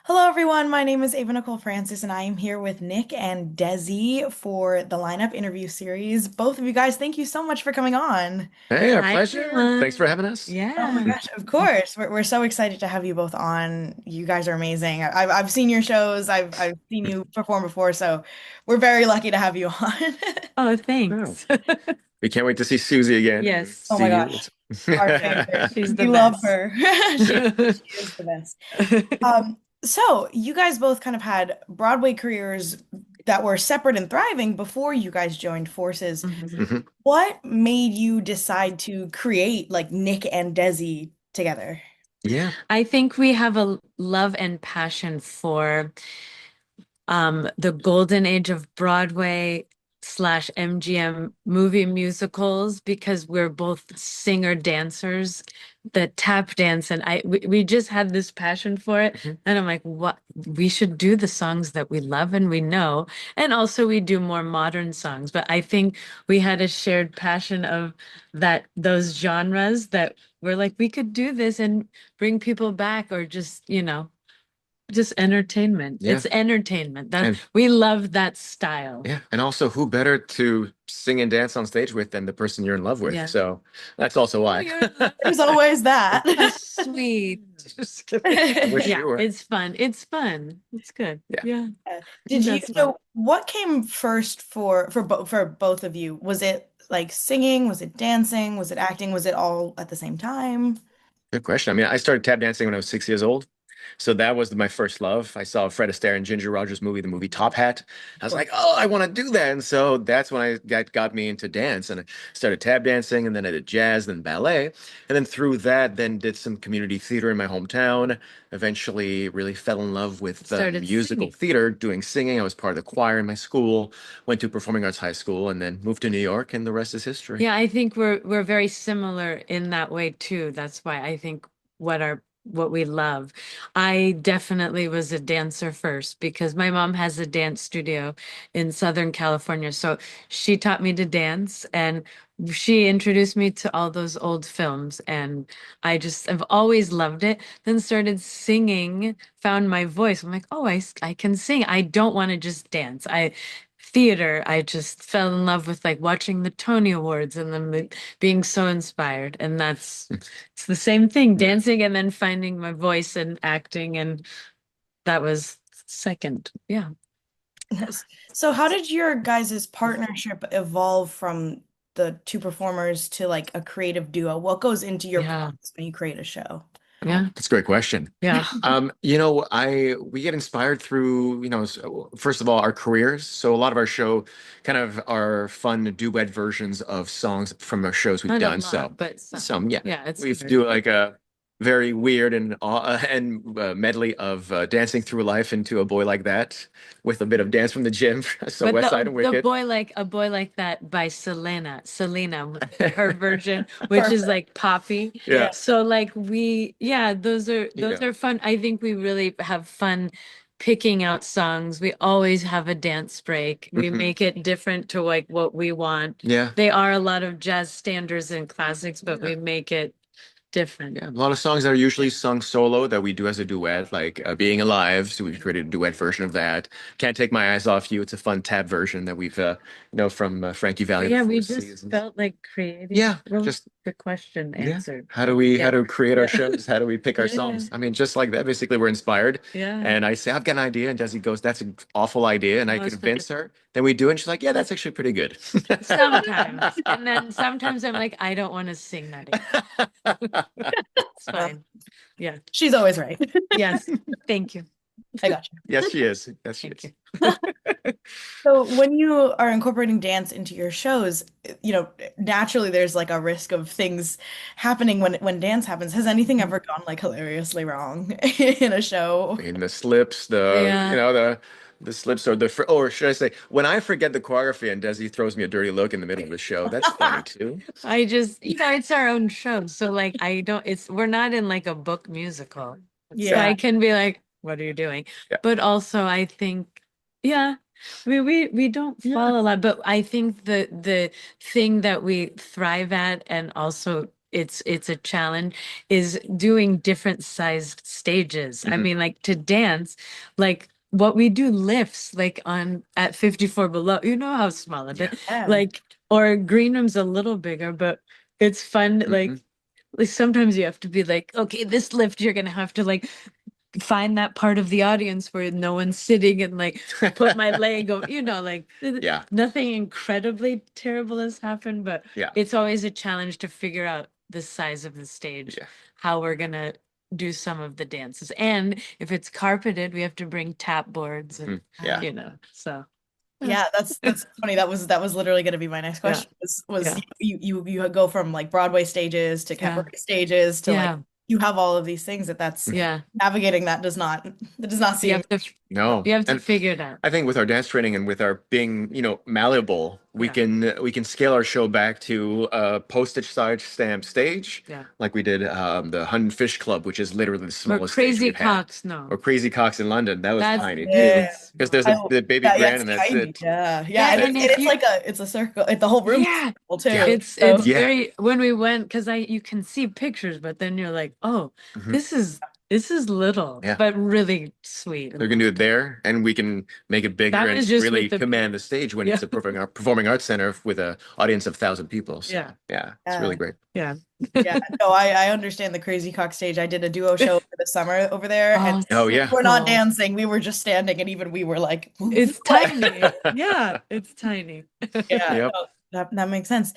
Hello, everyone. My name is Ava Nicole Francis, and I am here with Nick and Desi for the lineup interview series. Both of you guys, thank you so much for coming on. Hey, our Hi, pleasure. Thanks for everyone. having us. Oh my Yeah. gosh, of course. We're so excited to have you both on. You guys are amazing. I've seen your shows, I've seen you perform before, so we're very lucky to have you on. Oh, Wow. thanks. We can't wait to see Susie again. Oh my Yes. See you. gosh, our favorite. She's the We love best. her. She is the best. So you guys both kind of had Broadway careers that were separate and thriving before you guys joined forces. Mhm. Mhm. What made you decide to create like Nick and Desi together? Yeah. I think we have a love and passion for the golden age of Broadway slash MGM movie musicals because we're both singer dancers that tap dance, and we just had this passion for it. Mhm. And I'm like, what, we should do the songs that we love and we know, and also we do more modern songs. But I think we had a shared passion of that, those genres, that we're like, we could do this and bring people back, or just entertainment. Yeah. It's entertainment. That And we love that style. yeah. And also, who better to sing and dance on stage with than the person you're in love with? Yeah. So that's also Oh, why. you're in love. There's always that. Oh, sweet. Just kidding. I wish Yeah, you were. it's fun. It's fun. It's good. Yeah. Yeah, Did you, that's fun. so what came first for both of you? Was it like singing? Was it dancing? Was it acting? Was it all at the same time? Good question. I mean, I started tap dancing when I was 6 years old. So that was my first love. I saw Fred Astaire and Ginger Rogers movie, the movie Top Hat. I was like, oh, I want to do that. And so that's when I got me into dance. And I started tap dancing, and then I did jazz, then ballet. And then through that, then did some community theater in my hometown. Eventually really fell in love with Started musical singing. theater, doing singing. I was part of the choir in my school, went to performing arts high school, and then moved to New York, and the rest is history. Yeah, I think we're very similar in that way too. That's why I think what we love. I definitely was a dancer first because my mom has a dance studio in Southern California. So she taught me to dance, and she introduced me to all those old films, and I just have always loved it. Then started singing, found my voice. I'm like, "Oh, I can sing. I don't want to just dance. I Theater, I just fell in love with like watching the Tony Awards and then being so inspired. And it's the same thing, Yeah. dancing and then finding my voice and acting. And that was second. Yeah. Yes. So how did your guys' partnership evolve from the two performers to like a creative duo? What goes into your Yeah. process when you create a show? Oh, Yeah. that's a great question. Yeah. We get inspired through, first of all, our careers. So a lot of our show kind of are fun duet versions of songs from our shows we've Not a done. So lot, but some. some, yeah, Yeah, it's we good. do like a very weird and medley of dancing through life into A Boy Like That with a bit of Dance from the Gym. So But West Side and the Wicked. boy like a boy like that by Selena, her version, which is Perfect. like poppy. Yeah. Yeah, So like yeah, those yeah. are fun. I think we really have fun picking out songs. We always have a dance break. We Mhm. make it different to like what we want. Yeah. They are a lot of jazz standards and classics, but Yeah. we make it different. Yeah, a lot of songs that are usually sung solo that we do as a duet, like Being Alive. So we've created a duet version of that. Can't Take My Eyes Off You. It's a fun tap version that we've, from Frankie Valli But of the yeah, Four we just Seasons. felt like creating. Yeah, Well, just the question yeah. answered. How Yeah. do we create our Yeah. shows? How do we pick our Yeah. songs? I mean, just like that, basically we're inspired. Yeah. And I say, I've got an idea, and Desi goes, that's an awful idea. And I No, it's convince her. Then we do it, and she's like, yeah, that's actually pretty good. sometimes. And then sometimes I'm like, I don't want to sing that again. It's Well, fine. Yeah. she's always right. Yes. Thank you. I got you. Yes, she is. Yes, she Thank is. you. So when you are incorporating dance into your shows, naturally there's like a risk of things happening when dance happens. Has anything ever gone like hilariously wrong in a show? In the slips, Yeah. the slips or should I say, when I forget the choreography and Desi throws me a dirty look in the middle of the show, that's funny too. I just, it's our own show. So like I don't we're not in like a book musical. So Yeah. I can be like, what are you doing? Yeah. But also I think, yeah, we don't Yeah. fall a lot, but I think the thing that we thrive at and also it's a challenge, is doing different sized stages. I Mhm. mean, like to dance, like what we do lifts like on at 54 below, you know how small it Yeah. is. Yeah. Like, or green room's a little bigger, but it's fun. Mhm. Like sometimes you have to be like, okay, this lift you're gonna have to like find that part of the audience where no one's sitting and like put my leg over, like Yeah. nothing incredibly terrible has happened, but Yeah. it's always a challenge to figure out the size of the stage, Yeah. how we're gonna do some of the dances. And if it's carpeted, we have to bring tap boards and Yeah. so Yeah, that's funny. That was literally going to be my next yeah, question. Was yeah, you go from like Broadway stages to yeah, cabaret stages to like yeah, you have all of these things that's yeah. navigating that does not You seem have to No. you have to And figure it out. I think with our dance training and with our being, malleable, we Yeah, can scale our show back to a postage size stamp stage, yeah. like we did the Hun Fish Club, which is literally the Or smallest stage Crazy we've had, Cox, no. or Crazy Cox in London. That was That's tiny too, really yeah. because there's I, small. the baby yeah, grand it's and that's tiny. it. Yeah. Yeah, Yeah, and and it's if you like it's a circle. The whole room's yeah, circle Yeah. too. it's So Yeah. very when we went because I you can see pictures, but then you're like, oh, Mhm. this is this is little, Yeah. but really sweet We and can do it lovely. there, and we can make it bigger That and was just really with the command the stage when yeah, it's a performing arts center with a audience of 1,000 people. So yeah, yeah, it's really yeah. great. yeah. Yeah, no, I understand the Crazy Cock stage. I did a duo show for the summer over there, and Oh, it's Oh so yeah. we're not cool. dancing. We were just standing, and even we were like, It's like, tiny. Yeah, it's tiny. yeah, Yep. no, that makes sense.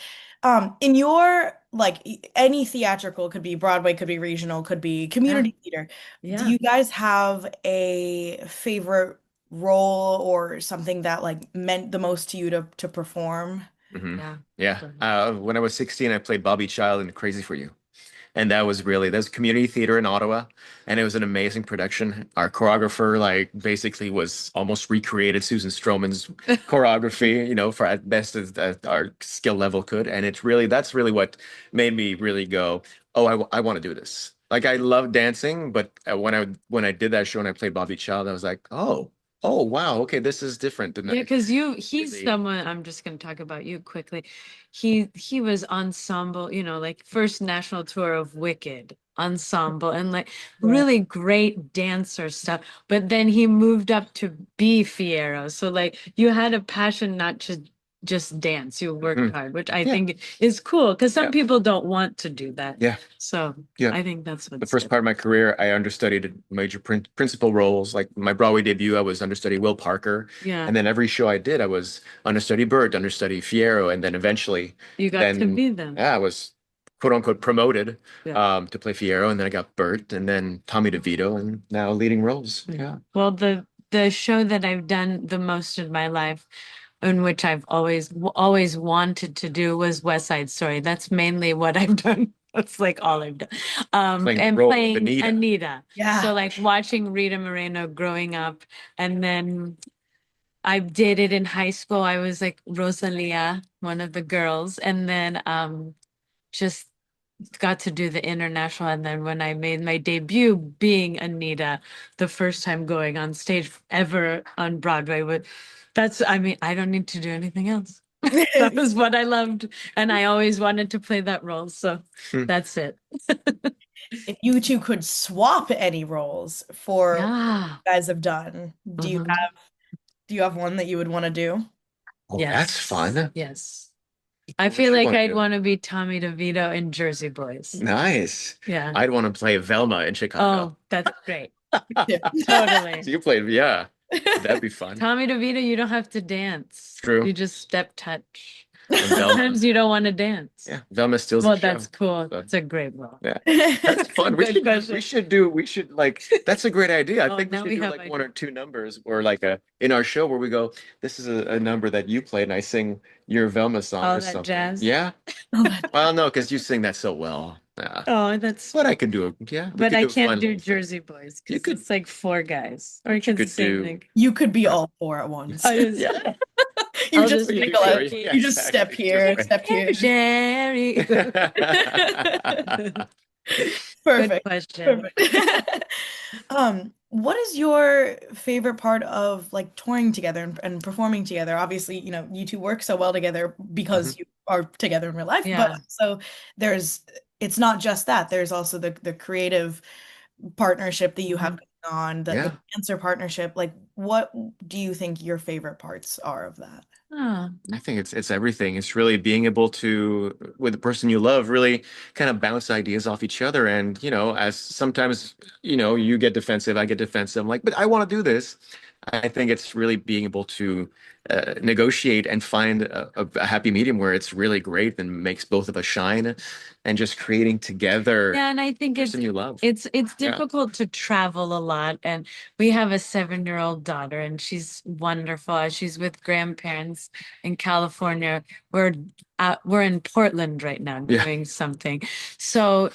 In your like any theatrical could be Broadway, could be regional, could be Yeah, community theater. Do yeah, you guys have a favorite role or something that like meant the most to you to perform? Hmm. yeah. Yeah. When I was 16, I played Bobby Child in Crazy for You. And that's community theater in Ottawa. And it was an amazing production. Our choreographer, like, basically was almost recreated Susan Stroman's choreography, for as best as our skill level could. And that's really what made me really go, oh, I want to do this. Like, I love dancing, but when I did that show and I played Bobby Child, I was like, oh, wow, okay, this is different. And Yeah, because he's really, someone, I'm just going to talk about you quickly. He was ensemble, like first national tour of Wicked ensemble and like Yeah. really great dancer stuff. But then he moved up to be Fiero. So like you had a passion not to just dance, you worked Mhm. hard, which I Yeah, think is cool because some yeah, people don't want to do that. yeah, So yeah. I think that's The what's first different. part of my career, I understudied major principal roles. Like my Broadway debut, I was understudy Will Parker, Yeah, and then every show I did, I was understudy Bert, understudy Fiero, and then eventually, you got to then be them. yeah, I was quote unquote promoted Yeah. to play Fiero, and then I got Bert, and then Tommy DeVito, and now leading roles. Yeah. Yeah. Well, the show that I've done the most in my life, in which I've always wanted to do, was West Side Story. That's mainly what I've done. That's like all I've done. Playing the And role of playing Anita. Anita. So Yeah. like watching Rita Moreno growing up, and then I did it in high school. I was like Rosalia, one of the girls, and then just got to do the international. And then when I made my debut being Anita, the first time going on stage ever on Broadway, I mean, I don't need to do anything else. That was what I loved. And I always wanted to play that role. So Hmm. that's it. If you two could swap any roles for what Yeah. you guys have done, Mhm. do you have one that you would want to do? Oh, that's Yes. fun. Yes. I What would feel you like want to I'd do? want to be Tommy DeVito in Jersey Boys. Nice. Yeah. I'd want to play Velma in Chicago. Oh, that's great. Yeah. Totally. So you played, yeah. That'd be fun. Tommy DeVito, you don't have to dance. True. You just step touch. And Velma, Sometimes you don't want to dance. yeah, Velma steals the Well, show. that's cool. So, It's a great role. yeah, that's fun. Good We question. should do, we should like, that's a great idea. I Oh, think we now should we do have like one or ideas. two numbers or like in our show where we go, this is a number that you played and I sing your Velma song All or that something. jazz. Yeah. Oh, that- Well, no, because you sing that so well. Yeah. Oh, that's But I could do it. Yeah, we but could I do a can't fun do little thing. Jersey Boys You because could, it's like four guys. Or I what you can could sing do. like you could be all four at once. I just Yeah. You I'll just just You be do Nicolette. Sherry. Frankie. Yeah, You just step exactly. Just here, right. step here. Jerry. Good Perfect. question. Perfect. What is your favorite part of like touring together and performing together? Obviously, you two work so well together Mhm. because you are together in real life, but Yeah. also there's it's not just that. There's also the creative partnership that you have Mhm. going on, the Yeah. dancer partnership. Like, what do you think your favorite parts are of that? Oh, I think it's everything. It's really being able to, with the person you love, really kind of bounce ideas off each other. And, as sometimes, you get defensive, I get defensive. I'm like, but I want to do this. I think it's really being able to negotiate and find a happy medium where it's really great and makes both of us shine and just creating together yeah, and I the think person you love. it's Yeah. difficult to travel a lot, and we have a 7-year-old daughter, and she's wonderful. She's with grandparents in California. We're in Portland right now Yeah. doing something, so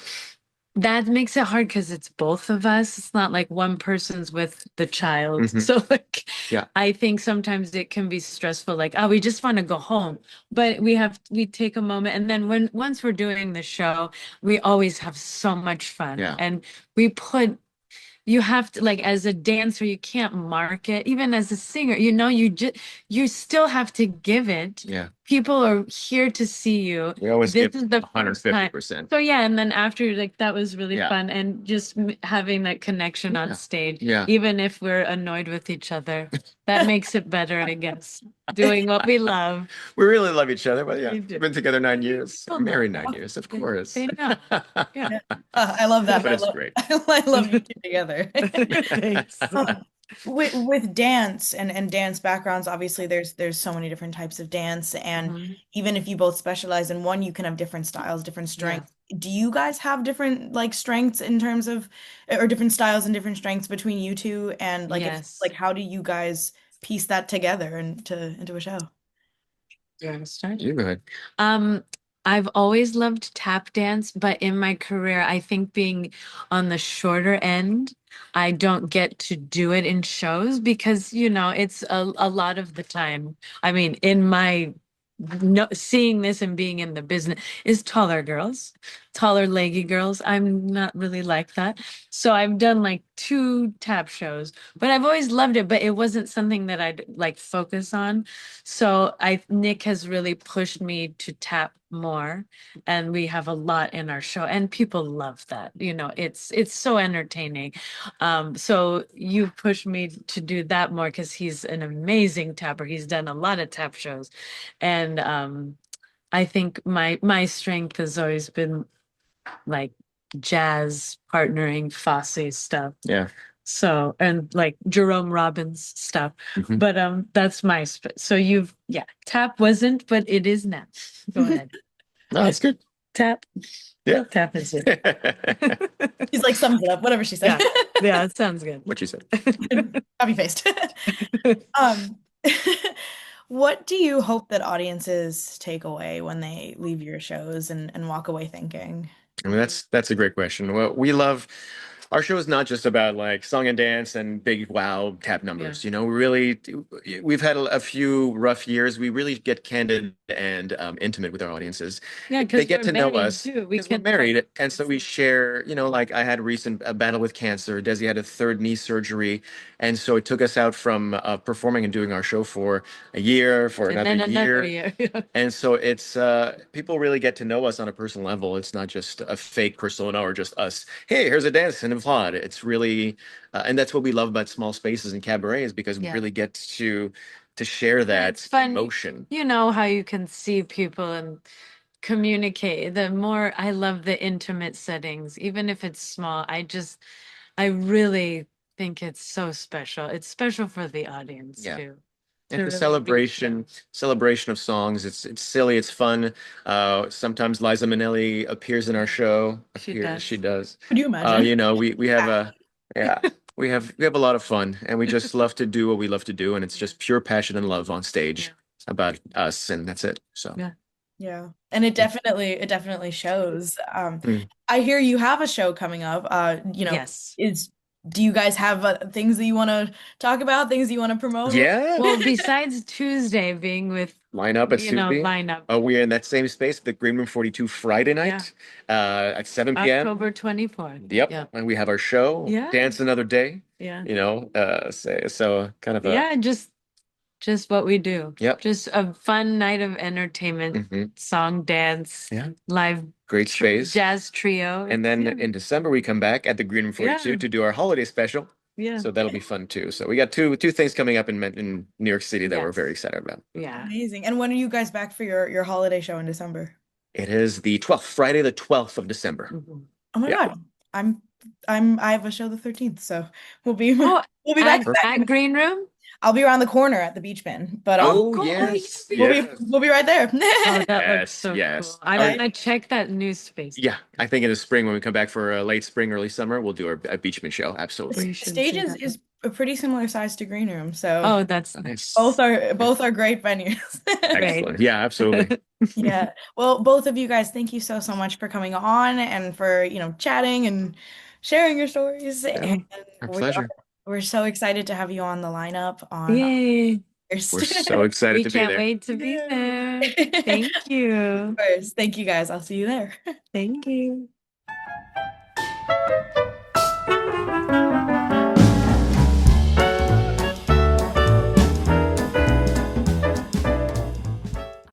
that makes it hard because it's both of us. It's not like one person's with the child. Hmm. So like Yeah. I think sometimes it can be stressful, like, oh, we just want to go home. But we take a moment, and then once we're doing the show, we always have so much fun. Yeah. And we put you have to, like, as a dancer, you can't mark it. Even as a singer, you still have to give it. Yeah. People are here to see you. We always This give is the first time. 150%. So yeah, and then after, like, that was really Yeah. fun, and just having that connection on Yeah. stage, Yeah. even if we're annoyed with each other, that makes it better, I guess. Doing what we love. We really love each other, but yeah, We we've do. been together 9 years, People know married that. 9 years, of They, course. they know. Yeah. Yeah. I love that. But it's great. I love you two together. Thanks. Um, with dance and dance backgrounds, obviously there's so many different types of dance, and Mhm. even if you both specialize in one, you can have different styles, different Yeah. strengths. Do you guys have different like strengths in terms of, or different styles and different strengths between you two? And like, if like, Yes. how do you guys piece that together into a show? Do you want to start? You go ahead. Um, I've always loved tap dance, but in my career, I think being on the shorter end, I don't get to do it in shows because, it's a lot of the time. I mean, in my no, seeing this and being in the business is taller girls, taller, leggy girls. I'm not really like that. So I've done like 2 tap shows, but I've always loved it, but it wasn't something that I'd like focus on. So Nick has really pushed me to tap more, and we have a lot in our show, and people love that. It's so entertaining. So you've pushed me to do that more because he's an amazing tapper. He's done a lot of tap shows, and I think my strength has always been like jazz partnering Fosse stuff. Yeah. So, and like Jerome Robbins stuff. Mhm. But that's so yeah, tap wasn't, but it is now. Go ahead. No, that's good. Tap. Yeah. Tap is it. He's like sums it up, whatever she said. Yeah. Yeah, it sounds good. What you said. Copy paste. Um, what do you hope that audiences take away when they leave your shows and walk away thinking? I mean, that's a great question. Well, we love our show is not just about like song and dance and big wow tap Yeah. numbers. We've had a few rough years. We really get candid and intimate with our audiences. Yeah, They because get we're to know married us too. We because we're can married, and so we share. Like I had a recent battle with cancer. Desi had a third knee surgery, and so it took us out from performing and doing our show for a year, for and another then another year. year. And so it's people really get to know us on a personal level. It's not just a fake persona or just us. Hey, here's a dance and applaud. It's really, and that's what we love about small spaces and cabarets because we Yeah. really get to share And that it's fun. emotion. You know how you can see people and communicate. The more I love the intimate settings, even if it's small, I really think it's so special. It's special for the audience Yeah. too. It's To a really celebration of songs. It's silly, it's fun. Sometimes Liza Minnelli appears in our show. She She does. does. Could you imagine? We have a yeah, we have a lot of fun and we just love to do what we love to do and it's just pure passion and love on stage about us and that's it. So Yeah. Yeah. And it definitely shows. mm. I hear you have a show coming up. Yes. Do you guys have things that you want to talk about, things you want to promote? Yeah. Well, besides Tuesday being with, Line up at Subi. lineup. We're in that same space, the Green Room 42 Friday night at 7 p.m. October 24th. Yep. Yeah. And we have our show, Yeah. Dance Another Day, Yeah. so kind of a Yeah, just just what we do. Yep. Just a fun night of entertainment, song, dance, live Great space. jazz trio. And then in December, we come back at the Green Room 42 to do our holiday special. Yeah. So that'll be fun too. So we got two things coming up in New York City that we're very excited about. Yeah. Amazing. And when are you guys back for your holiday show in December? It is the 12th, Friday, the 12th of December. Oh my God. I have a show the 13th, so we'll be Oh, we'll be back at Green Room. I'll be around the corner at the Beach Bin, but yes, we'll be right there. Oh, that looks so cool. I'm gonna check that new space. Yeah, I think in the spring when we come back for a late spring, early summer, we'll do a Beachman show. Absolutely. The stage is a pretty similar size to Green Room, so oh, that's nice. Both are great venues. Excellent. Yeah, absolutely. Yeah. Well, both of you guys, thank you so much for coming on and for, chatting and sharing your stories. And our pleasure. We're so excited to have you on the lineup on Yay. We're so excited to be there. We can't wait to be there. Thank you. Of course. Thank you guys. I'll see you there. Thank you.